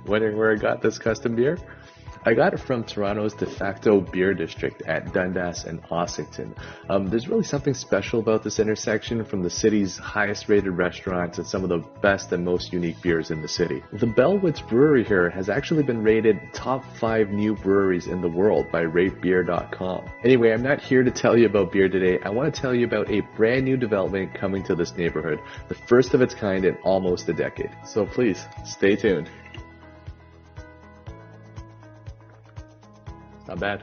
Wondering where I got this custom beer? I got it from Toronto's de facto beer district at Dundas and Ossington. There's really something special about this intersection, from the city's highest rated restaurants and some of the best and most unique beers in the city. The Bellwoods Brewery here has actually been rated top 5 new breweries in the world by ratebeer.com. Anyway, I'm not here to tell you about beer today. I want to tell you about a brand new development coming to this neighborhood, the first of its kind in almost a decade. So please, stay tuned. Not bad.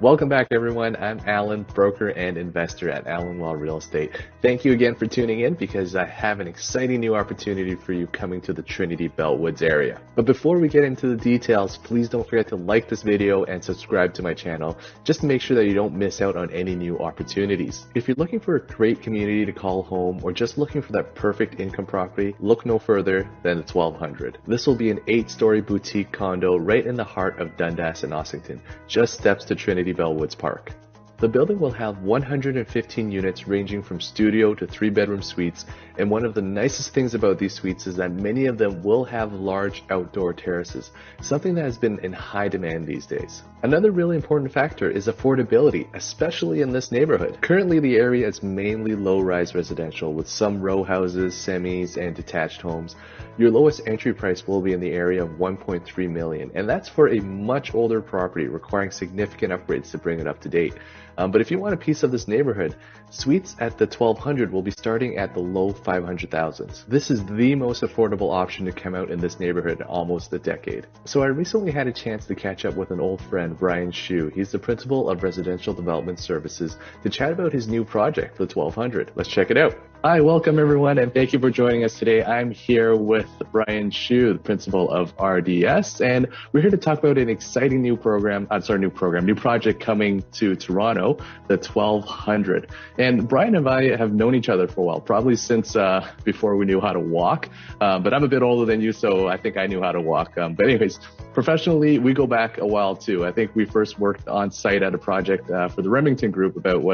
Welcome back, everyone. I'm Alan, broker and investor at Allen Law Real Estate. Thank you again for tuning in, because I have an exciting new opportunity for you coming to the Trinity Bellwoods area. But before we get into the details, please don't forget to like this video and subscribe to my channel, just to make sure that you don't miss out on any new opportunities. If you're looking for a great community to call home, or just looking for that perfect income property, look no further than the 1200. This will be an 8-story boutique condo right in the heart of Dundas and Ossington, just steps to Trinity Bellwoods Park. The building will have 115 units ranging from studio to 3-bedroom suites, and one of the nicest things about these suites is that many of them will have large outdoor terraces, something that has been in high demand these days. Another really important factor is affordability, especially in this neighborhood. Currently, the area is mainly low-rise residential with some row houses, semis, and detached homes. Your lowest entry price will be in the area of $1.3 million, and that's for a much older property requiring significant upgrades to bring it up to date. But if you want a piece of this neighborhood, suites at the 1200 will be starting at the low 500,000s. This is the most affordable option to come out in this neighborhood in almost a decade. So I recently had a chance to catch up with an old friend, Brian Shew. He's the principal of residential development services, to chat about his new project, the 1200. Let's check it out. Hi, welcome everyone, and thank you for joining us today. I'm here with Brian Shew, the principal of RDS, and we're here to talk about an exciting new project coming to Toronto, the 1200. And Brian and I have known each other for a while, probably since before we knew how to walk. But I'm a bit older than you, so I think I knew how to walk. But anyways, professionally, we go back a while too. I think we first worked on site at a project for the Remington Group about,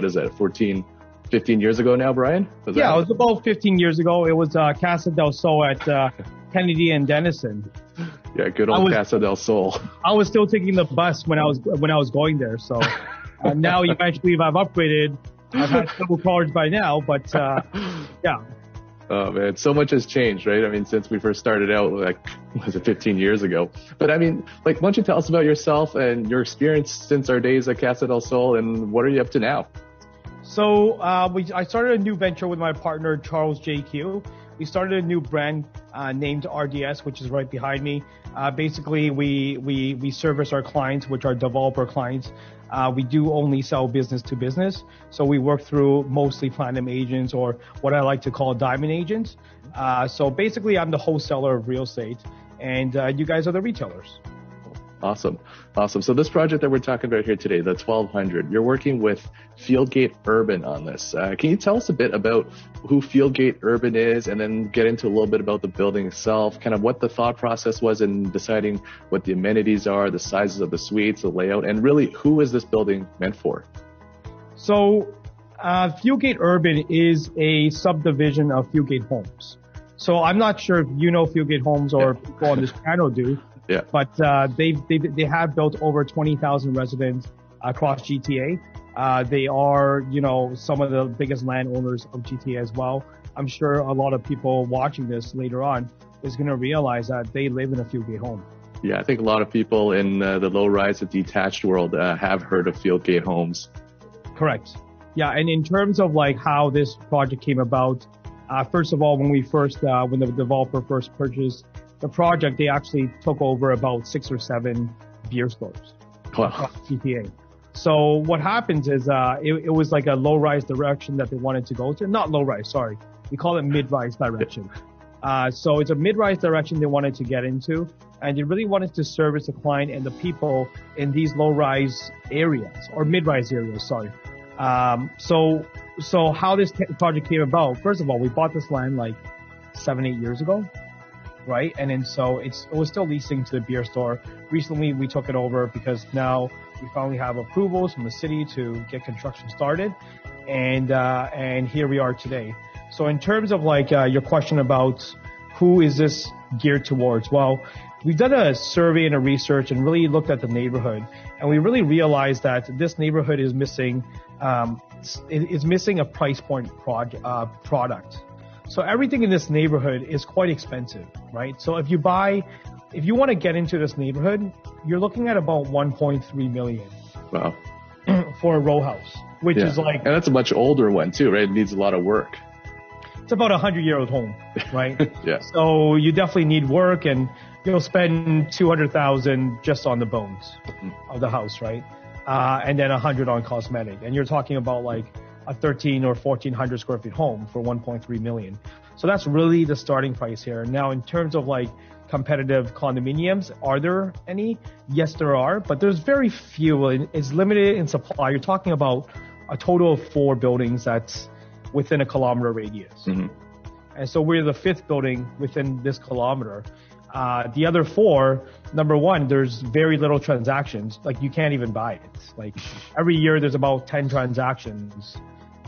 15 years ago now, Brian? It was about 15 years ago. It was Casa del Sol at Kennedy and Denison. Yeah, good old Casa del Sol. I was still taking the bus when I was going there. So now eventually I've upgraded. I've had double college by now, but yeah. Oh man, so much has changed, right? I mean, since we first started out, 15 years ago? But I mean, why don't you tell us about yourself and your experience since our days at Casa del Sol, and what are you up to now? So I started a new venture with my partner, Charles JQ. We started a new brand named RDS, which is right behind me. Basically, we service our clients, which are developer clients. We do only sell business to business. So we work through mostly platinum agents, or what I like to call diamond agents. So basically, I'm the wholesaler of real estate, and you guys are the retailers. Awesome. So this project that we're talking about here today, the 1200, you're working with Fieldgate Urban on this. Can you tell us a bit about who Fieldgate Urban is, and then get into a little bit about the building itself, kind of what the thought process was in deciding what the amenities are, the sizes of the suites, the layout, and really who is this building meant for? So Fieldgate Urban is a subdivision of Fieldgate Homes. So I'm not sure if you know Fieldgate Homes or people on this panel do. Yeah. But they have built over 20,000 residents across GTA. They are, some of the biggest landowners of GTA as well. I'm sure a lot of people watching this later on is going to realize that they live in a Fieldgate home. Yeah, I think a lot of people in the low-rise and detached world have heard of Fieldgate Homes. Correct. Yeah, and in terms of how this project came about, first of all, when the developer first purchased the project, they actually took over about 6 or 7 beer stores across GTA. So what happens is it was like a low-rise direction that they wanted to go to. Not low-rise, sorry. We call it mid-rise direction. So it's a mid-rise direction they wanted to get into, and they really wanted to service the client and the people in these low-rise areas, or mid-rise areas, sorry. So how this project came about, first of all, we bought this land 7-8 years ago. Right. And then so it was still leasing to the beer store. Recently, we took it over because now we finally have approvals from the city to get construction started. and here we are today. So in terms of like your question about who is this geared towards, well, we've done a survey and a research and really looked at the neighborhood, and we really realized that this neighborhood is missing a price point product. So everything in this neighborhood is quite expensive, right? So if you want to get into this neighborhood, you're looking at about 1.3 million. Wow. For a row house, which is like, and that's a much older one too, right? It needs a lot of work. It's about 100-year-old home, right? Yeah. So you definitely need work, and you'll spend 200,000 just on the bones of the house, right? And then 100 on cosmetic, and you're talking about like a 13 or 1400 square feet home for 1.3 million. So that's really the starting price here. Now, in terms of like competitive condominiums, are there any? Yes, there are, but there's very few. It's limited in supply. You're talking about a total of 4 buildings that's within a kilometer radius. Mm-hmm. And so we're the 5th building within this kilometer. The other 4, number one, there's very little transactions. Like you can't even buy it. Like every year there's about 10 transactions,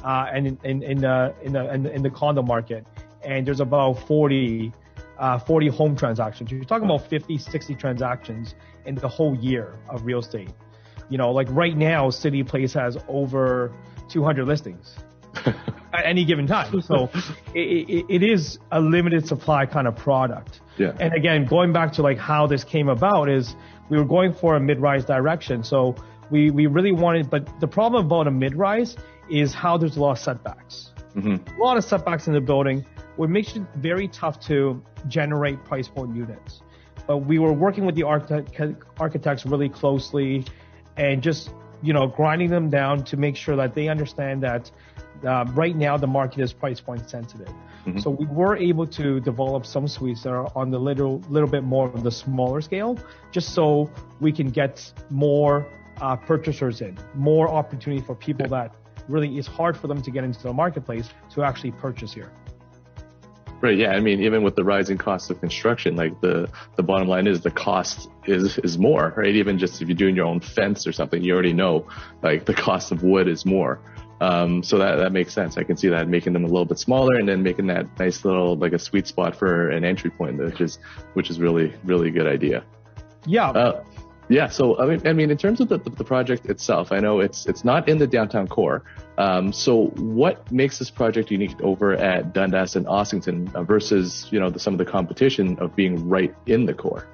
and in the condo market, and there's about 40 home transactions. You're talking about 50, 60 transactions in the whole year of real estate. You know, like right now, City Place has over 200 listings at any given time. So it is a limited supply kind of product. Yeah. And again, going back to like how this came about is we were going for a mid-rise direction. So we really wanted, but the problem about a mid-rise is how there's a lot of setbacks. Mm-hmm. A lot of setbacks in the building, which makes it very tough to generate price point units. But we were working with the architects really closely and just, you know, grinding them down to make sure that they understand that right now the market is price point sensitive. Mm-hmm. So we were able to develop some suites that are on the little bit more of the smaller scale, just so we can get more purchasers in, more opportunity for people that really is hard for them to get into the marketplace to actually purchase here. Right. Yeah. I mean, even with the rising cost of construction, like the bottom line is the cost is more, right? Even just if you're doing your own fence or something, you already know like the cost of wood is more. So that makes sense. I can see that, making them a little bit smaller and then making that nice little, like a sweet spot for an entry point, which is really, really good idea. Yeah. Yeah. So, I mean, in terms of the project itself, I know it's not in the downtown core. So what makes this project unique over at Dundas and Ossington versus, you know, some of the competition of being right in the core?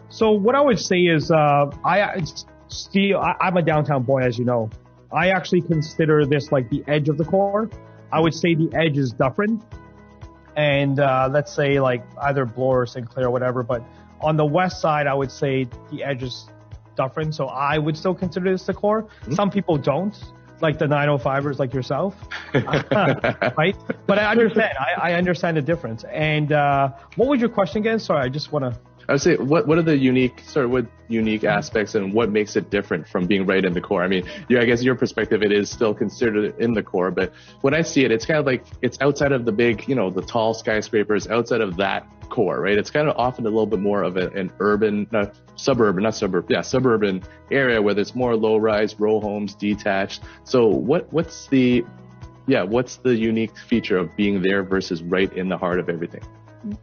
So what I would say is, I'm a downtown boy, as you know. I actually consider this like the edge of the core. I would say the edge is Dufferin, and let's say like either Bloor or St. Clair or whatever. But on the west side, I would say the edge is Dufferin. So I would still consider this the core. Mm-hmm. Some people don't, like the 905ers like yourself, right? But I understand. I understand the difference. And what was your question again? Sorry, I just want to... I would say, what are the unique aspects and what makes it different from being right in the core? I mean, I guess your perspective, it is still considered in the core, but when I see it, it's kind of like it's outside of the big, you know, the tall skyscrapers, outside of that core, right? It's kind of often a little bit more of an urban, suburban area where there's more low-rise row homes, detached. So what's the unique feature of being there versus right in the heart of everything?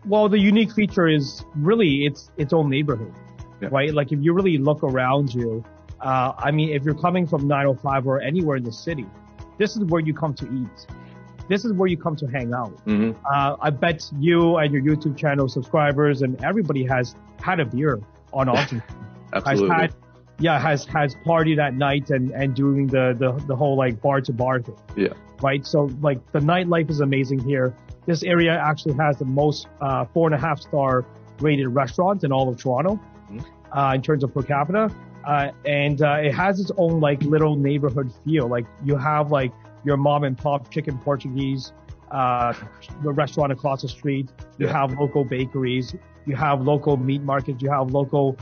Well, the unique feature is really its own neighborhood, right? Like if you really look around you, I mean, if you're coming from 905 or anywhere in the city, this is where you come to eat. This is where you come to hang out. Mm-hmm. I bet you and your YouTube channel subscribers and everybody has had a beer on Ossington. Absolutely. Has partied at night and doing the whole like bar to bar thing. Yeah. Right. So like the nightlife is amazing here. This area actually has the most 4.5 star rated restaurants in all of Toronto, in terms of per capita. And it has its own like little neighborhood feel. Like you have like your mom and pop chicken Portuguese, the restaurant across the street. You have local bakeries. You have local meat markets. You have local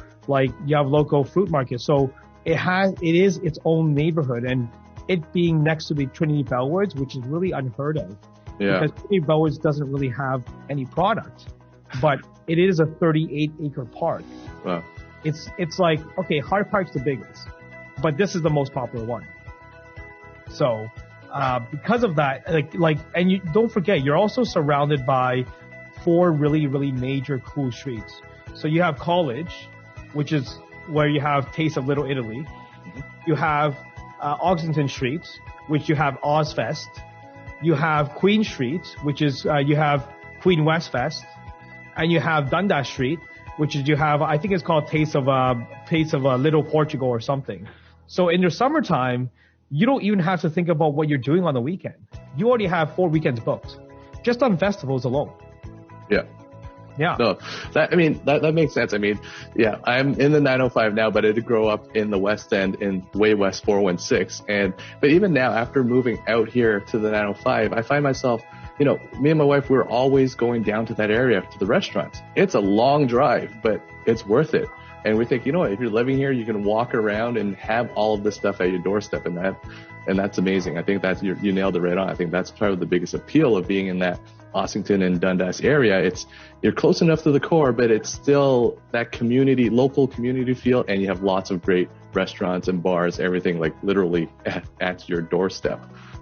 fruit markets. So it is its own neighborhood, and it being next to the Trinity Bellwoods, which is really unheard of. Yeah. Because Trinity Bellwoods doesn't really have any product, but it is a 38-acre park. Wow. It's like, okay, Hart Park's the biggest, but this is the most popular one. So because of that, and you don't forget, you're also surrounded by 4 really, really major cool streets. So you have College, which is where you have Taste of Little Italy. You have Ossington Street, which you have Ozfest. You have Queen Street, which is you have Queen West Fest, and you have Dundas Street, which is you have, I think it's called Taste of Little Portugal or something. So in the summertime, you don't even have to think about what you're doing on the weekend. You already have 4 weekends booked, just on festivals alone. Yeah. Yeah. No, that makes sense. I mean, yeah, I'm in the 905 now, but I did grow up in the West End in way west 416. But even now, after moving out here to the 905, I find myself, me and my wife, we're always going down to that area to the restaurants. It's a long drive, but it's worth it. And we think, if you're living here, you can walk around and have all of this stuff at your doorstep, and that's amazing. I think you nailed it right on. I think that's probably the biggest appeal of being in that Ossington and Dundas area. You're close enough to the core, but it's still that local community feel, and you have lots of great restaurants and bars, everything like literally at your doorstep.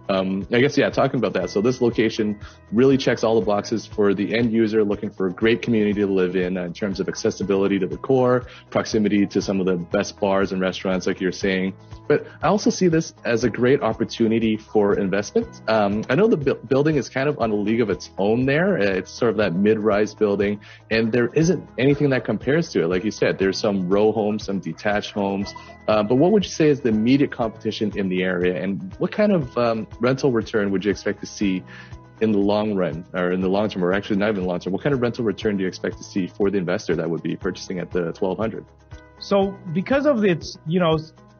I guess, yeah, talking about that. So this location really checks all the boxes for the end user looking for a great community to live in terms of accessibility to the core, proximity to some of the best bars and restaurants, like you're saying. But I also see this as a great opportunity for investment. I know the building is kind of on a league of its own there. It's sort of that mid-rise building, and there isn't anything that compares to it. Like you said, there's some row homes, some detached homes. But what would you say is the immediate competition in the area, and what kind of rental return would you expect to see in the long run, or in the long term, or actually not even the long term? What kind of rental return do you expect to see for the investor that would be purchasing at the 1200? So because of its,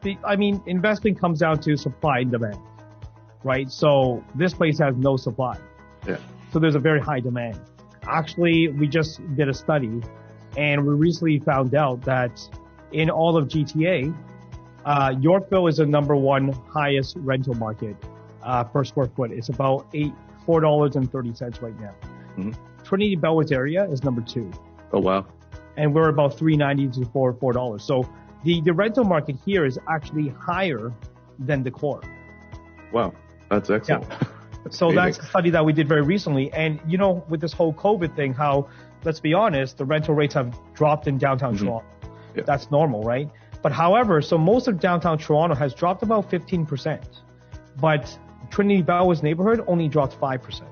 investment comes down to supply and demand, right? So this place has no supply. Yeah. So there's a very high demand. Actually, we just did a study, and we recently found out that in all of GTA, Yorkville is the number 1 highest rental market per square foot. It's about $4.30 right now. Mm-hmm. Trinity Bellwoods area is number 2. Oh, wow. And we're about $3.90 to $4. So the rental market here is actually higher than the core. Wow, that's excellent. Yeah. So that's a study that we did very recently. And, with this whole COVID thing, how, let's be honest, the rental rates have dropped in downtown Toronto. Yeah. That's normal, right? But however, so most of downtown Toronto has dropped about 15%. But Trinity Bellwoods neighborhood only dropped 5%.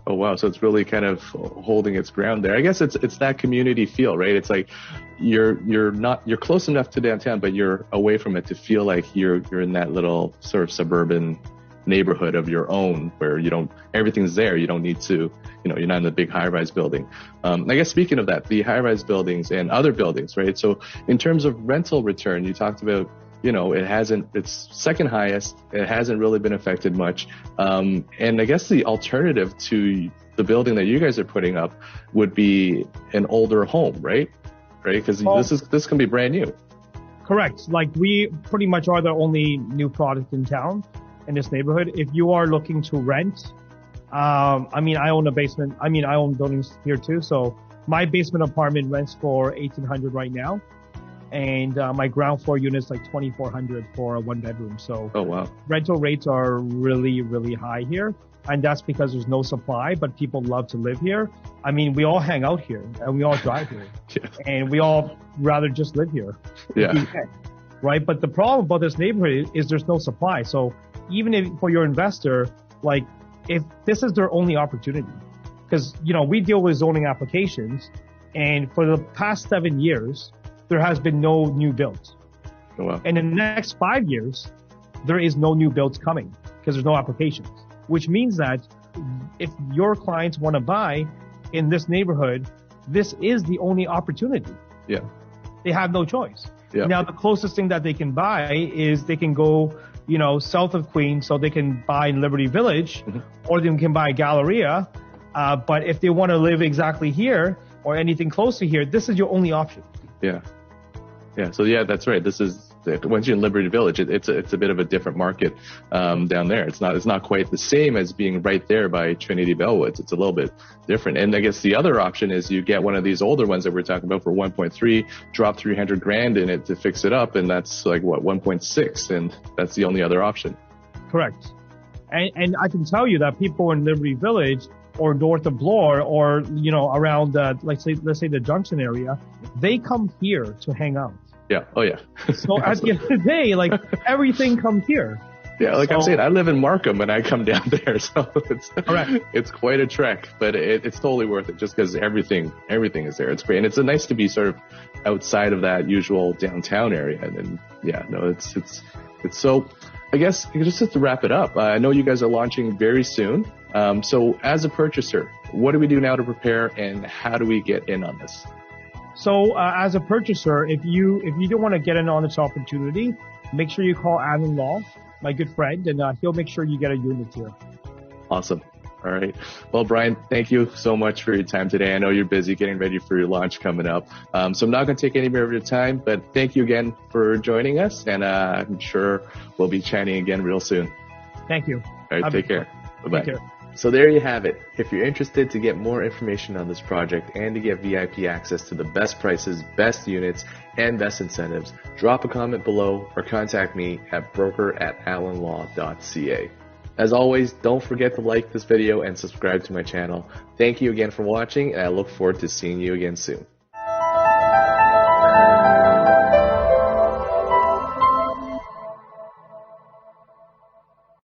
Oh, wow. So it's really kind of holding its ground there. I guess it's that community feel, right? It's like you're close enough to downtown, but you're away from it to feel like you're in that little sort of suburban neighborhood of your own, where everything's there. You don't need to, you're not in the big high-rise building. I guess speaking of that, the high-rise buildings and other buildings, right? So in terms of rental return, you talked about, it's second highest. It hasn't really been affected much. And I guess the alternative to the building that you guys are putting up would be an older home, right? Right? Because this can be brand new. Correct. Like, we pretty much are the only new product in town in this neighborhood. If you are looking to rent, I own a basement. I own buildings here too. So my basement apartment rents for $1,800 right now. And my ground floor unit is like $2,400 for a 1-bedroom. So oh, wow. Rental rates are really, really high here. And that's because there's no supply, but people love to live here. We all hang out here and we all drive here. Yeah. And we all rather just live here. Yeah. Right? But the problem about this neighborhood is there's no supply. So even if for your investor, like, if this is their only opportunity, because, we deal with zoning applications, and for the past 7 years, there has been no new builds. Oh, wow. And in the next 5 years, there is no new builds coming because there's no applications, which means that if your clients want to buy in this neighborhood, this is the only opportunity. Yeah. They have no choice. Yeah. Now, the closest thing that they can buy is they can go, south of Queens, so they can buy in Liberty Village, mm-hmm. or they can buy Galleria. But if they want to live exactly here or anything close to here, this is your only option. Yeah. Yeah. So yeah, that's right. This is, once you're in Liberty Village, it's a bit of a different market down there. It's not quite the same as being right there by Trinity Bellwoods. It's a little bit different. And I guess the other option is you get one of these older ones that we're talking about for 1.3, drop $300,000 in it to fix it up, and that's like what, 1.6, and that's the only other option. Correct. And I can tell you that people in Liberty Village or north of Bloor or, around, let's say the Junction area, they come here to hang out. Yeah. Oh, yeah. So at the end of the day, like, everything comes here. Yeah, like I'm saying, I live in Markham and I come down there, so it's quite a trek, but it's totally worth it just because everything is there. It's great, and it's nice to be sort of outside of that usual downtown area. And then, it's so. I guess just to wrap it up, I know you guys are launching very soon. So as a purchaser, what do we do now to prepare, and how do we get in on this? So as a purchaser, if you don't want to get in on this opportunity, make sure you call Alan Law, my good friend, and he'll make sure you get a unit here. Awesome. All right. Well, Brian, thank you so much for your time today. I know you're busy getting ready for your launch coming up. So I'm not going to take any more of your time, but thank you again for joining us. And I'm sure we'll be chatting again real soon. Thank you. All right. Take care. Bye-bye. Take care. So there you have it. If you're interested to get more information on this project and to get VIP access to the best prices, best units, and best incentives, drop a comment below or contact me at broker@allenlaw.ca. As always, don't forget to like this video and subscribe to my channel. Thank you again for watching, and I look forward to seeing you again soon.